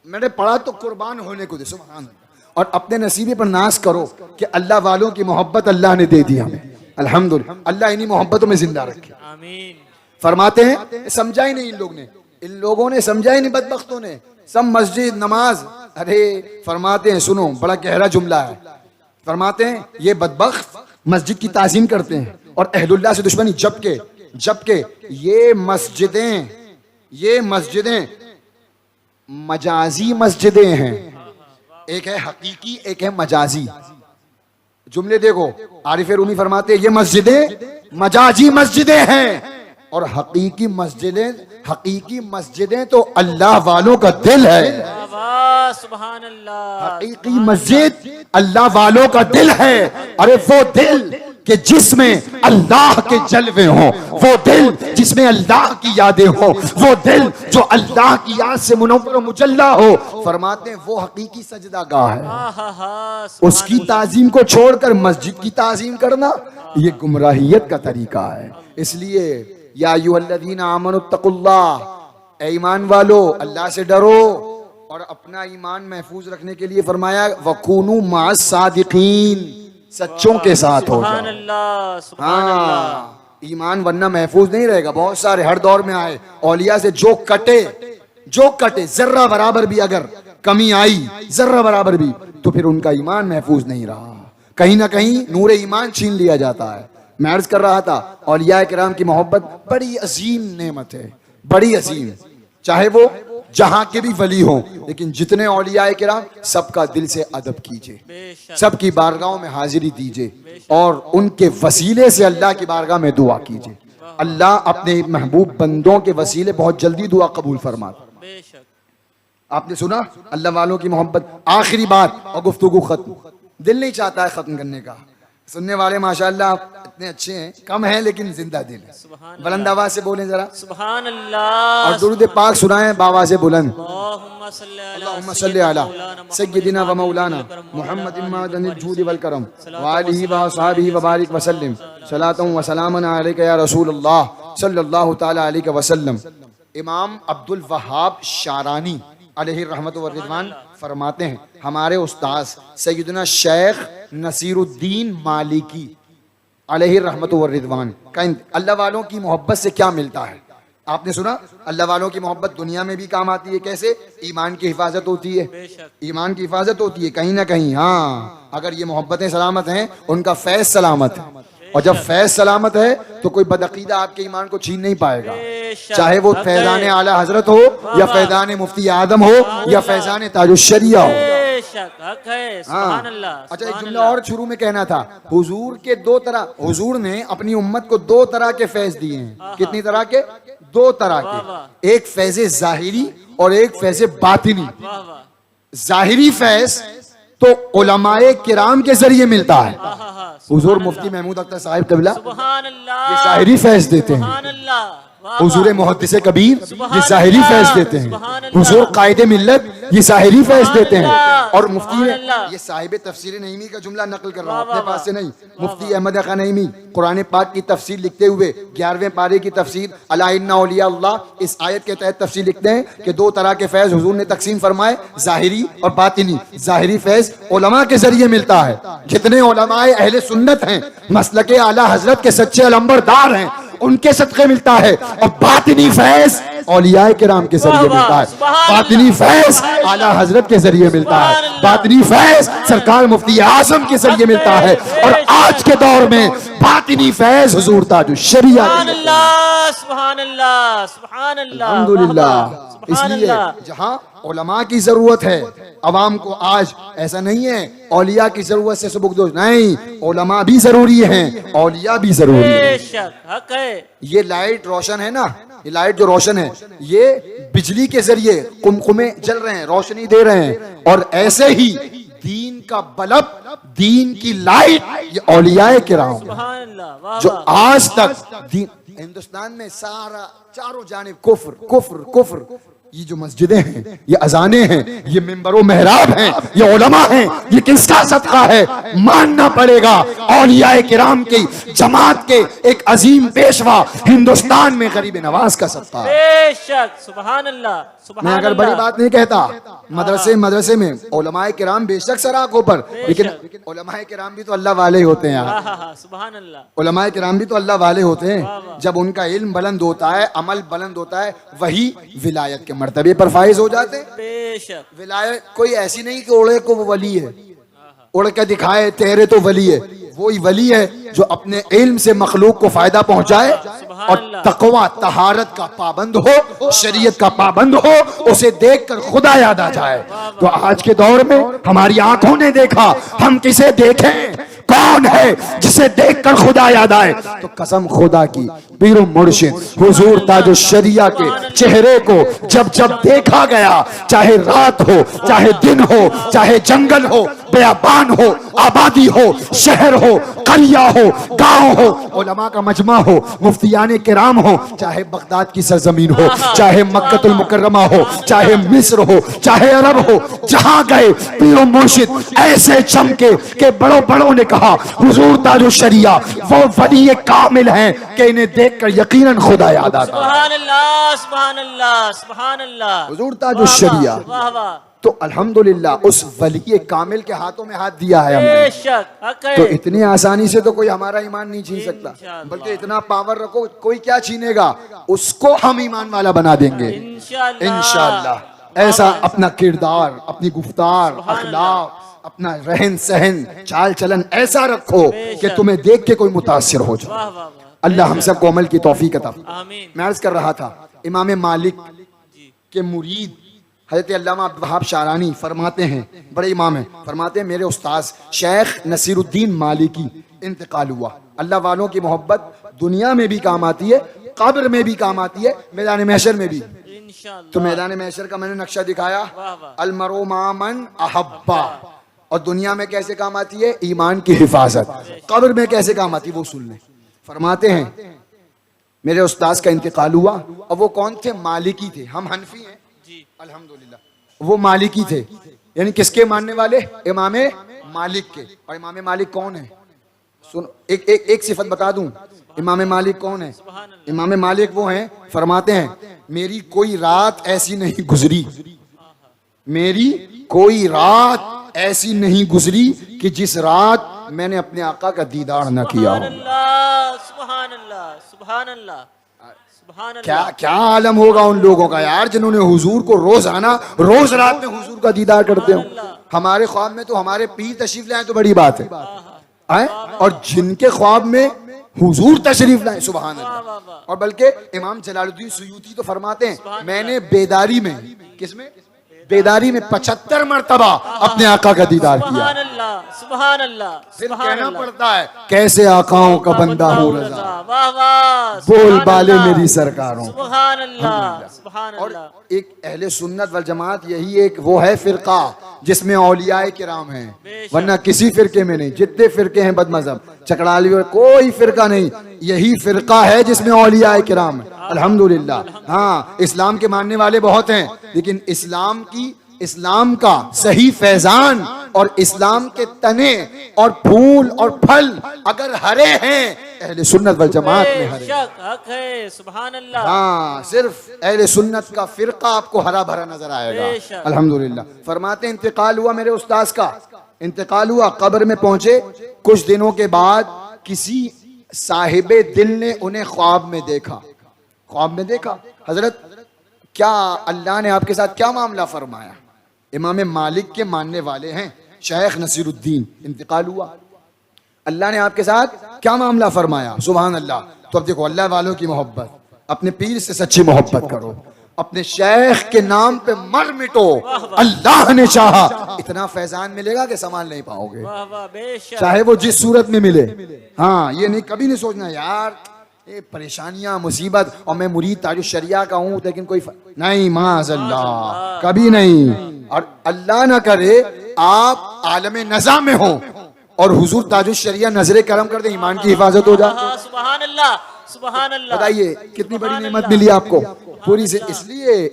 मैंने पढ़ा तो कुर्बान होने को दे। सुभान अल्लाह। और अपने नसीबे पर नाज करो कि अल्लाह वालों की मोहब्बत अल्लाह ने दे दी हमें। अल्हम्दुलिल्लाह, अल्लाह इन्हीं मोहब्बतों में जिंदा रखे। आमीन। फरमाते हैं समझा ही नहीं इन लोगों ने समझा ही नहीं, बदबख्तों ने। सब मस्जिद नमाज अरे फरमाते हैं, सुनो बड़ा गहरा जुमला है, फरमाते हैं ये बदबख्त मस्जिद की ताज़ीम करते हैं और अहलुल्लाह से दुश्मनी, जबकि ये मस्जिदें मजाजी मस्जिदें हैं। एक है हकीकी, एक है मजाजी। जुमले देखो, आरिफ रूमी फरमाते हैं ये मस्जिदें मजाजी मस्जिदें हैं और हकीकी मस्जिदें तो अल्लाह वालों का दिल है। वाह, सुभान अल्लाह। हकीकी मस्जिद अल्लाह वालों का दिल है। अरे वो दिल कि जिसमें अल्लाह के जलवे हो, वो दिल जिसमें अल्लाह की यादें हो, वो दिल जो अल्लाह की याद से मुनव्वर मुजल्ला हो, फरमाते हैं वो हकीकी सजदागाह है। उसकी ताजीम को छोड़कर मस्जिद की ताजीम करना ये गुमराहियत का तरीका है। इसलिए या अय्युहल्लज़ीना आमनुत्तकुल्लाह, ऐ ईमान वालो अल्लाह से डरो और अपना ईमान महफूज रखने के लिए फरमाया वकूनू माअस सादिकीन, सच्चों के साथ हो सुभान जाओ। अल्लाह, सुभान अल्लाह। हाँ, ईमान वरना महफूज नहीं रहेगा। बहुत सारे हर दौर में आए औलिया से जो कटे जर्रा बराबर भी अगर कमी आई, जर्रा बराबर भी, तो फिर उनका ईमान महफूज नहीं रहा। कहीं ना कहीं नूर ईमान छीन लिया जाता है। मैं अर्ज कर रहा था औलिया किराम की मोहब्बत बड़ी अजीम नेमत है, बड़ी अजीम। चाहे वो जहां के भी वली हों, लेकिन जितने औलिया किराम सबका दिल से अदब कीजिए, बेशक, सबकी बारगाहों में हाजिरी दीजिए और उनके वसीले से अल्लाह की बारगाह में दुआ कीजिए। अल्लाह अपने महबूब बंदों के वसीले बहुत जल्दी दुआ कबूल फरमाता। बेशक। आपने सुना अल्लाह वालों की मोहब्बत। आखिरी बात और गुफ्तगू खत्म, दिल नहीं चाहता है खत्म करने का। सुनने वाले माशाअल्लाह इतने अच्छे हैं, कम हैं लेकिन जिंदा दिल है। सुभान बुलंद आवाज से बोलें जरा, सुभान अल्लाह। और दुरूद पाक सुनाएं बाबा से बुलंद। अल्लाहुम्मा सल्ली अल्लाहुम्मा सल्ली अला सय्यिदिना व मौलाना मुहम्मदिन मादनिल जूद वल करम व आलिहि व असहाबिहि व बारिक व सल्लिम सलातन व सलामन अलैका या रसूलल्लाह सल्लल्लाहु तआला अलैहि वसल्लम। इमाम अब्दुल वहाब शारानी अलैहि रहमत व रिदवान फरमाते हैं, हमारे उस्ताद सैयदना शेख नसीरुद्दीन मालिकी अलैहि रहमत व रिदवान का अल्लाह वालों की मोहब्बत से क्या मिलता है। आपने सुना अल्लाह वालों की मोहब्बत दुनिया में भी काम आती है। कैसे? ईमान की हिफाजत होती है, ईमान की हिफाजत होती है कहीं ना कहीं। हाँ, अगर ये मोहब्बतें सलामत हैं, उनका फैज़ सलामत है, और जब फैज़ सलामत है तो कोई बदअकीदा आपके ईमान को छीन नहीं पाएगा। चाहे वो फैज़ान आला हजरत हो या फैज़ान मुफ्ती आदम हो या फैज़ान ताजुश्शरिया हो। बेशक, हक है। सुभान अल्लाह। अच्छा, एक जुमला और शुरू में कहना था। हुजूर के दो तरह, हुजूर ने अपनी उम्मत को दो तरह के फैज़ दिए हैं। कितनी तरह के? दो तरह के। एक फैज़े ज़ाहिरी और एक फैज़े बातिनी। वाह वाह। ज़ाहिरी फैज़ तो उलमाए किराम के जरिए मिलता है। हुजूर मुफ्ती महमूद अख्तर साहिब क़िबला सुभान अल्लाह, ये ज़ाहिरी फैज़ देते हैं। सुभान अल्लाह। वाह हुजूर वाह। मुहद्दिस कबीर ये सुभान ज़ाहिरी अल्लाह, फैज़ देते हैं। सुभान अल्लाह। हुजूर कायदे मिल्लत ये ज़ाहिरी फैज़ सुभान देते हैं। अल्लाह, और मुफ्ती सुभान ने अल्लाह। ये साहिब तफसीर नईमी का जुमला नकल कर रहा हूँ, वाह, अपने वाह, पास से नहीं। वाह, मुफ्ती अहमद खान नईमी कुरान पाक की तफसीर लिखते हुए 11वें पारे की तफसीर अला इन्ना औलिया अल्लाह, इस आयत के तहत तफसीर लिखते हैं कि दो तरह के फैज़ हुजूर ने तकसीम फरमाए, ज़ाहिरी और बातिनी। ज़ाहिरी फैज़ उलमा के जरिए मिलता है। जितने उलमाए अहले सुन्नत हैं, मसलके आला हजरत के सच्चे अलंबरदार हैं, उनके सदक़े मिलता है। और बातिनी फैज़ औलियाए किराम के जरिए मिलता है। बातिनी फैज़ आला हजरत के जरिए मिलता है। बातिनी फैज़ सरकार मुफ्ती आज़म के जरिए मिलता है। और आज के दौर में बातिनी फैज़ हुजूर ताजुश्शरिया सुभान अल्लाह, सुभान अल्लाह, सुभान अल्लाह। अल्हम्दुलिल्लाह। सुभान इसलिए अल्लाह। जहां उलमा की जरूरत है अवाम को, आज ऐसा नहीं है औलिया की जरूरत से सुबुकदोश नहीं, उलमा भी जरूरी हैं, औलिया भी जरूरी है। बेशक, हक है। ये लाइट रोशन है ना, ये लाइट जो रोशन है ये बिजली के जरिए कुमकुमे जल रहे हैं, रोशनी दे रहे हैं। और ऐसे ही दीन का बल्ब, दीन की लाइट ये औलियाए किराम सुभान अल्लाह। वाह जो वाह। आज तक दीन, हिंदुस्तान में सारा चारों जानिब कुफ्र कुफ्र कुफ्र। ये जो मस्जिदें हैं, ये अजाने हैं, ये मिंबर मेहराब हैं, ये उलमा हैं, ये किसका सदका है? मानना पड़ेगा औलियाए किराम की जमात के एक अजीम पेशवा हिंदुस्तान में गरीब नवाज का सदका है। बेशक, सुभान अल्लाह। सुभान मैं अगर बड़ी अल्लाह। बात नहीं कहता, मदरसे में उलमाए किराम बेशक सराखों पर, लेकिन उलमाए किराम भी तो अल्लाह वाले ही होते हैं यार। हाँ, सुभान अल्लाह। उलमाए किराम भी तो अल्लाह वाले होते हैं। जब उनका इल्म बुलंद होता है, अमल बुलंद होता है, वही विलायत के मर्तबे पर फाइज हो जाते हैं। बेशक। विलायत कोई ऐसी नहीं कि ओढ़े को वो वली है, उड़ के दिखाए तेरे तो वली है। वही वली है जो अपने इल्म से मखलूक को फायदा पहुंचाए और तकवा तहारत का पाबंद हो, शरीयत का पाबंद हो, उसे देखकर खुदा याद आ जाए। तो आज के दौर में हमारी आंखों ने देखा, हम किसे देखें? कौन है जिसे देखकर खुदा याद आए? तो कसम खुदा की, पीर मुर्शिद हुजूर ताजुश शरिया के चेहरे को जब जब देखा गया, चाहे रात हो, चाहे दिन हो, चाहे जंगल हो, बयाबान हो, आबादी हो, शहर हो, करिया हो, गांव हो, उलमा का मजमा हो, मुफ्तियाने किराम हो, चाहे बगदाद की सरजमीन हो, चाहे मक्कतुल मुकर्रमा हो, चाहे मिस्र हो, चाहे अरब हो, जहां गए पीर मुर्शिद ऐसे चमके कि बड़ों बड़ों ने कहा हुजूर ताजुश शरिया वो वली कामिल हैं कि इन्हें देखकर यकीनन खुदा याद आता। सुभान अल्लाह, सुभान अल्लाह, सुभान अल्लाह। हुजूर ताजुश शरिया। वाह वाह। तो अल्हम्दुलिल्लाह उस वली कामिल के हाथों में हाथ दिया है हमने। बेशक, हक है। तो इतनी आसानी से तो कोई हमारा ईमान नहीं छीन सकता, इंशाअल्लाह। बल्कि इतना पावर रखो, कोई क्या छीनेगा, उसको हम ईमान वाला बना देंगे इंशाअल्लाह। इंशाअल्लाह। ऐसा अपना किरदार, अपनी गुफ्तार, अखलाक, अपना रहन सहन, चाल चलन ऐसा रखो कि तुम्हें देख के कोई मुतासिर हो जाए। वाह वाह वाह। अल्लाह हम सबको अमल की तौफीक अता फरमाए। आमीन। मैं अर्ज कर रहा था, इमाम मालिक के मुरीद हजरत अल्लामा अब्दुल वहाब शारानी फरमाते हैं, बड़े इमाम हैं, फरमाते हैं मेरे उस्ताद शेख नसीरुद्दीन मालिकी इंतकाल हुआ। अल्लाह वालों की मोहब्बत दुनिया में भी काम आती है, कब्र में भी काम आती है, मैदान महशर में भी। इंशाअल्लाह। तो मैदान महशर का मैंने नक्शा दिखाया, वाह वाह। अलमरो मामन अहब्बा। और दुनिया में कैसे काम आती है? ईमान की हिफाजत। कब्र में कैसे काम आती है वो सुन लें। फरमाते हैं मेरे उस्ताद का इंतकाल हुआ, और वो कौन थे? मालिकी थे। हम हनफी हैं जी। अल्हम्दुलिल्लाह, वो मालिकी थे। यानी किसके मानने वाले? इमाम मालिक के। और इमाम मालिक कौन है? सुन, एक सिफत बता दूं, इमाम मालिक कौन है? इमाम मालिक वो हैं, फरमाते हैं मेरी कोई रात ऐसी नहीं गुजरी, मेरी कोई रात ऐसी नहीं गुजरी कि जिस रात मैंने अपने आका का दीदार न किया हो। सुभान अल्लाह, सुभान अल्लाह, सुभान अल्लाह, सुभान क्या अल्लाह। क्या आलम होगा उन लोगों का यार, जिन्होंने हुजूर को रोजाना रोज रात में हुजूर का दीदार करते हो। हमारे ख्वाब में तो हमारे पीर तशरीफ लाए तो बड़ी बात है, और जिनके ख्वाब में हुजूर तशरीफ लाए, सुभान अल्लाह। और बल्कि इमाम जलालुद्दीन सुयूती तो फरमाते हैं मैंने बेदारी में, किसमें? बेदारी में 75 मरतबा अपने आका का दीदार किया। सुभान अल्लाह, सुभान अल्लाह, फिर सुभान कहना अल्लाह। पड़ता है कैसे आकाओं का बंदा हो रजा, वाह वाह। बोल सुभान बाले अल्लाह, मेरी सरकारों। सुभान अल्लाह, सुभान और अल्लाह। एक अहले सुन्नत वल जमात यही एक वो है फिरका जिसमें औलियाए किराम हैं, वरना किसी फिरके में नहीं। जितने फिरके हैं बदमज़हब चकड़ाली और कोई फिरका नहीं, यही फिरका है जिसमें औलियाए किराम है। अल्हम्दुलिल्लाह। हाँ, इस्लाम के मानने वाले बहुत हैं, लेकिन इस्लाम का सही फैजान और इस्लाम के तने और फूल और फल अगर हरे हैं, अहले सुन्नत वल जमात में हरे। बेशक, हक है। सुभान अल्लाह। हाँ, सिर्फ अहले सुन्नत का फिरका आपको हरा भरा नजर आएगा। बेशक। अल्हम्दुलिल्लाह। फरमाते इंतकाल हुआ मेरे उस्ताद का, इंतकाल हुआ, कब्र में पहुंचे। कुछ दिनों के बाद किसी साहिबे दिल ने उन्हें ख्वाब में देखा। ख्वाब में देखा, हजरत क्या अल्लाह ने आपके साथ क्या मामला फरमाया? इमाम मालिक के मानने वाले हैं शेख नसीरुद्दीन, इंतकाल हुआ, अल्लाह ने आपके साथ क्या मामला फरमाया? सुभान अल्लाह। तो अब देखो, अल्लाह वालों की मोहब्बत, अपने पीर से सच्ची मोहब्बत करो, अपने शेख के नाम पे मर मिटो। अल्लाह ने चाहा इतना फैजान मिलेगा कि संभाल नहीं पाओगे, वाह वाह। बेशक। चाहे वो जिस सूरत में मिले। हाँ, ये नहीं कभी नहीं सोचना यार ये परेशानियां मुसीबत और मैं मुरीद ताजुश शरिया का हूं लेकिन कोई नहीं, माज़अल्लाह, कभी नहीं। और अल्लाह ना करे आप आलम नज़ा में हो और हुजूर ताजुश शरिया नजरे करम कर दे, ईमान की हिफाजत हो जाए। हाँ, सुभान अल्लाह, सुभान अल्लाह। बताइए कितनी बड़ी नेमत मिली आपको पूरी से।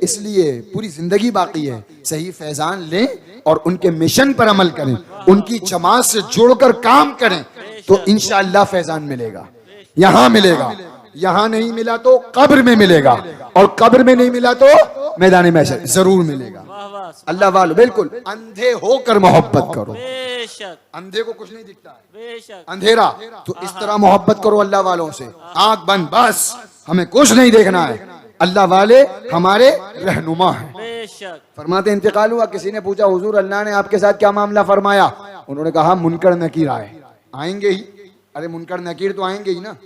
इसलिए पूरी जिंदगी बाकी है, सही फैजान लें और उनके मिशन पर अमल करें, उनकी जमात से जुड़कर काम करें, तो इंशाअल्लाह फैजान मिलेगा, यहाँ मिलेगा। यहां नहीं मिला तो कब्र में मिलेगा, और कब्र में नहीं मिला तो मैदान महशर जरूर मिलेगा। वाह वाह अल्लाह वालों बिल्कुल अंधे होकर मोहब्बत करो। बेशक अंधे को कुछ नहीं दिखता है, बेशक अंधेरा, तो इस तरह मोहब्बत करो अल्लाह वालों से, आंख बंद, बस हमें कुछ नहीं देखना है, अल्लाह वाले हमारे रहनुमा हैं। बेशक फरमाते इंतकाल हुआ, किसी ने पूछा हुजूर अल्लाह ने आपके साथ क्या मामला फरमाया? उन्होंने कहा मुनकर नकीर आए, आएंगे ही, अरे मुनकर नकीर तो आएंगे ही ना,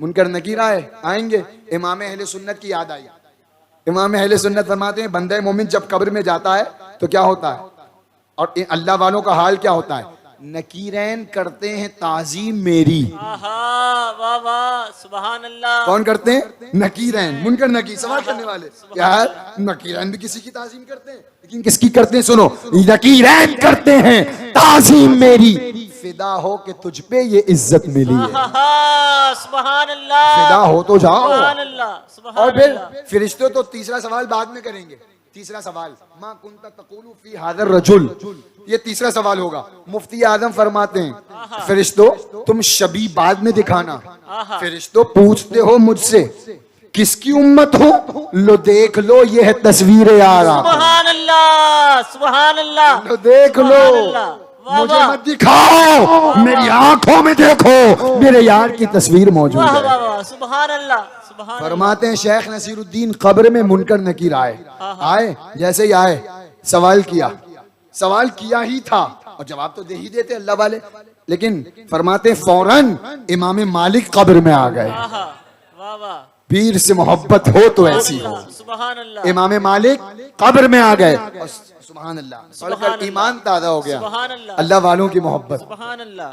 मुनकर नकीर आएंगे। इमाम अहले सुन्नत की याद आई, इमाम अहले सुन्नत फरमाते हैं बंदे मोमिन जब कब्र में जाता है तो क्या होता है, और अल्लाह वालों का हाल क्या होता है? नकीरैन करते हैं ताजीम मेरी। आहा वाह वाह सुभान अल्लाह। कौन करते हैं? नकीरैन, मुनकर नकीर, सवाल करने वाले। यार नकीरैन भी किसी की ताजीम करते हैं, लेकिन किसकी करते हैं? सुनो, नकीरैन करते हैं ताजीम मेरी, फिदा हो कि तुझ पे ये इज्जत मिली है। आहा सुभान अल्लाह। फिदा हो तो जाओ। सुभान अल्लाह सुभान और फिर अल्लाह। फिरिश्ते तो तीसरा सवाल बाद में करेंगे। तीसरा सवाल, मा कुंता तक़ूलु फी हाज़र रजुल, ये तीसरा सवाल होगा। मुफ्ती आजम फरमाते हैं फिरिश्तों तुम शबी बाद में दिखाना, फिरिश्तों पूछते हो मुझसे किसकी उम्मत हो, लो देख लो ये है तस्वीर यार, सुभान अल्लाह सुभान अल्लाह। लो देख लो, सुभान अल्लाह। वाह मुझे वाह मत दिखाओ, मेरी आंखों में देखो, मेरे यार की तस्वीर मौजूद वाह है। वाह वाह सुभान अल्लाह सुभान फरमाते हैं शेख नसीरुद्दीन कब्र में मुनकर नकीर आए, जैसे ही आए सवाल किया ही था, और जवाब तो दे ही देते अल्लाह वाले, लेकिन फरमाते हैं फौरन इमाम मालिक कब्र में आ गए। आहा वाह वाह पीर से मोहब्बत हो तो ऐसी हो। सुभान अल्लाह इमाम मालिक कब्र में आ गए, और सुभान अल्लाह पढ़कर ईमान ताज़ा हो गया। सुभान अल्लाह अल्लाह वालों की मोहब्बत। सुभान अल्लाह।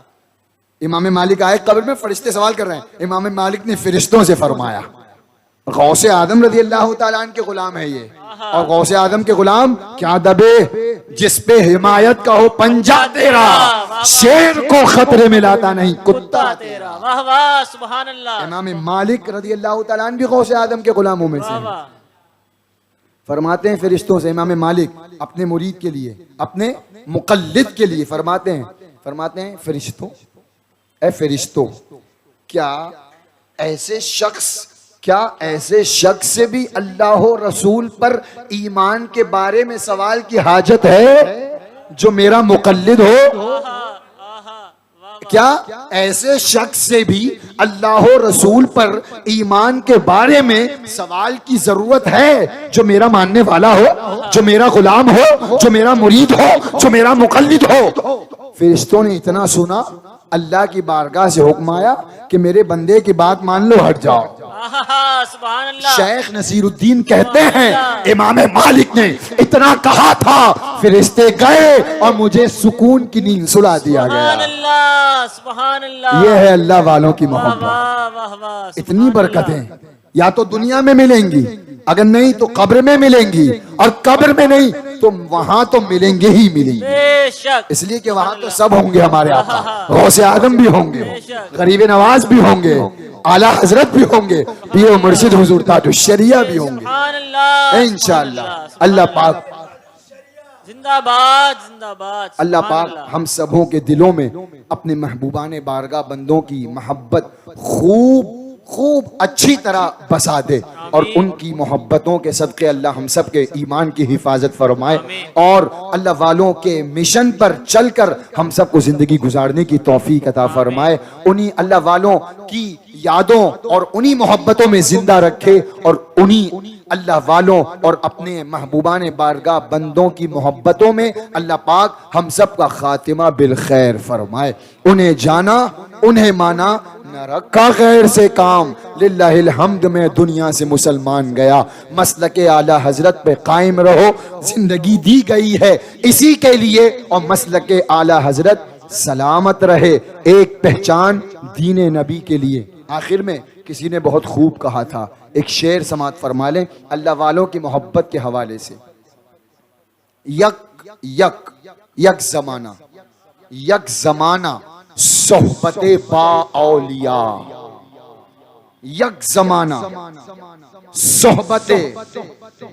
इमाम मालिक आए कब्र में, फरिश्ते सवाल कर रहे हैं, इमाम मालिक ने फरिश्तों से फरमाया, गौसे आदम रज़ी अल्लाह तआला अन्हु के गुलाम है ये, और गौसे आदम के गुलाम क्या दबे जिस पे हिमायत का हो पंजा तेरा, शेर को खतरे में लाता नहीं कुत्ता तेरा। वाह वाह सुभान अल्लाह। इमाम मालिक रज़ी अल्लाह तआला अन्हु भी गौसे आदम के गुलामों में से वाह हैं। वाह फरमाते हैं फरिश्तों से, इमाम मालिक अपने मुरीद के लिए, अपने मुक़ल्लिद के लिए फरमाते हैं फरिश्तों, ए फरिश्तों क्या ऐसे शख्स से भी अल्लाह रसूल पर ईमान के बारे में सवाल की हाजत है जो मेरा मुक़ल्लिद हो? क्या ऐसे शख्स से भी अल्लाह रसूल पर ईमान के बारे में सवाल की जरूरत है जो मेरा मानने वाला हो, जो मेरा गुलाम हो, जो मेरा मुरीद हो, जो मेरा मुक़ल्लिद हो? फरिश्तों ने इतना सुना, अल्लाह की बारगाह से हुक्म आया कि मेरे बंदे की बात मान लो, हट जाओ। सुभान अल्लाह। शेख नसीरुद्दीन कहते हैं इमाम मालिक ने इतना कहा था, फरिश्ते गए और मुझे सुकून की नींद सुला दिया सुभान गया। अल्लाह सुभान अल्लाह। ये है अल्लाह वालों की वाह मोहब्बत। वाह वाह वाह। इतनी बरकतें या तो दुनिया में मिलेंगी, अगर नहीं तो कब्र में मिलेंगी, और कब्र में नहीं तो वहां तो मिलेंगे ही मिलेंगे, बेशक। इसलिए कि वहां तो सब होंगे हमारे आका, गौसे आदम भी होंगे, गरीब नवाज भी होंगे, आला हजरत भी होंगे, पीर मुर्शिद हुजूर ताजुश शरिया भी होंगे सुभान अल्लाह। इंशाअल्लाह। अल्लाह पाक जिंदाबाद जिंदाबाद। अल्लाह सुभान पाक अल्लाह। हम सबों के दिलों में अपने महबूबाने बारगाह बंदों की मोहब्बत खूब अच्छी तरह बसा दे, और उनकी मोहब्बतों के सदक़े अल्लाह हम सब के ईमान की हिफाजत फरमाए, और अल्लाह वालों के मिशन पर चलकर हम सबको जिंदगी गुजारने की तौफीक अता फरमाए। उन्हीं अल्लाह वालों की यादों और उन्हीं मोहब्बतों में जिंदा रखे, और उन्हीं अल्लाह वालों और अपने महबूबाने बारगाह बंदों की मोहब्बतों में अल्लाह पाक हम सब का खातिमा बिल खैर फरमाए। उन्हें जाना, उन्हें माना, न रखा गैर से काम, लिल्लाहिल हम्द में दुनिया से मुसलमान गया। मसलके आला हजरत पे कायम रहो, जिंदगी दी गई है इसी के लिए, और मसलके आला हजरत सलामत रहे, एक पहचान दीने नबी के लिए। आखिर में किसी ने बहुत खूब कहा था, एक शेर समात फरमा लें अल्लाह वालों की मोहब्बत के हवाले से। यक जमाना सोहबते बा औलिया, यक जमाना सोहबते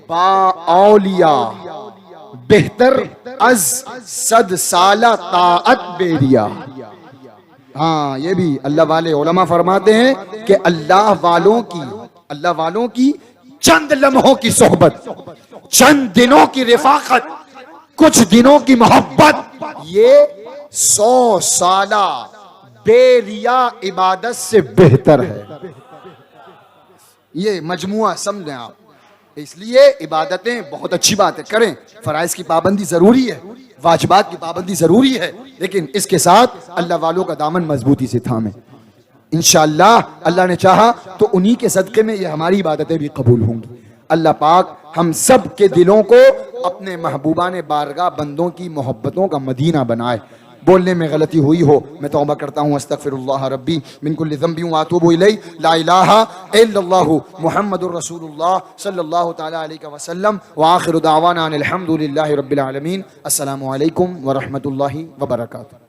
बा औलिया, बेहतर अज सद साला ताअत बेरिया। हाँ, ये भी अल्लाह वाले उलमा फरमाते हैं कि अल्लाह वालों की चंद लम्हों की सोहबत, चंद दिनों की रिफाकत, कुछ दिनों की मोहब्बत, ये 100 साला बेरिया इबादत से बेहतर है। ये मजमुआ समझें आप। इसलिए इबादतें बहुत अच्छी बात है, करें, फराइज की पाबंदी जरूरी है, वाजिबात की पाबंदी जरूरी है, लेकिन इसके साथ अल्लाह वालों का दामन मजबूती से थामें। इंशाअल्लाह अल्लाह ने चाहा तो उन्हीं के सदक़े में ये हमारी इबादतें भी कबूल होंगी। अल्लाह पाक हम सब के दिलों को अपने महबूबाने बारगाह बंदों की मोहब्बतों का मदीना बनाए। बोलने में गलती हुई हो मैं तौबा करता हूँ, अस्तगफिरुल्लाह रब्बी मिन कुल्लि ज़ंबि व अतूबु इलैहि, ला इलाहा इल्लल्लाहु मुहम्मदुर रसूलुल्लाह सल्लल्लाहु तआला अलैहि वसल्लम व आखिरु दावाना अनिल हम्दुलिल्लाहि रब्बिल आलमीन। अस्सलामु अलैकुम व रहमतुल्लाहि व बरकातुहू।